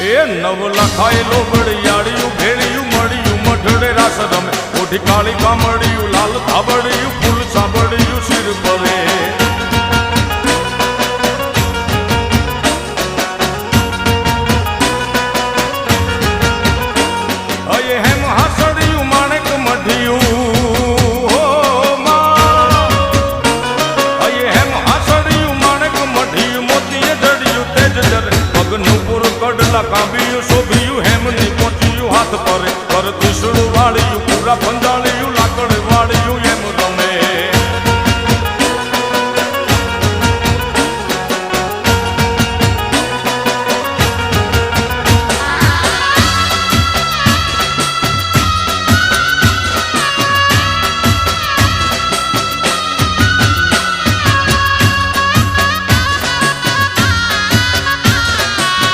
એ નવ લખાયેલો બળિયાળિયું ભેળિયું મળ્યું મઢડે રાસ રમે ઓઢી કાળી કામળિયું લાલ ધાબળિયું ફૂલ સાંભળિયું શિર પરે અયે હેમ હાસડિયું માણેક મઢિયું અયે હેમ હાસડિયું માણેક મઢિયું મોતીએ જડિયું તેજ જરે પગનું પૂર કડલા કાંબિયું શોભિયું હેમની પહોંચ્યું હાથ પરે પર તીસું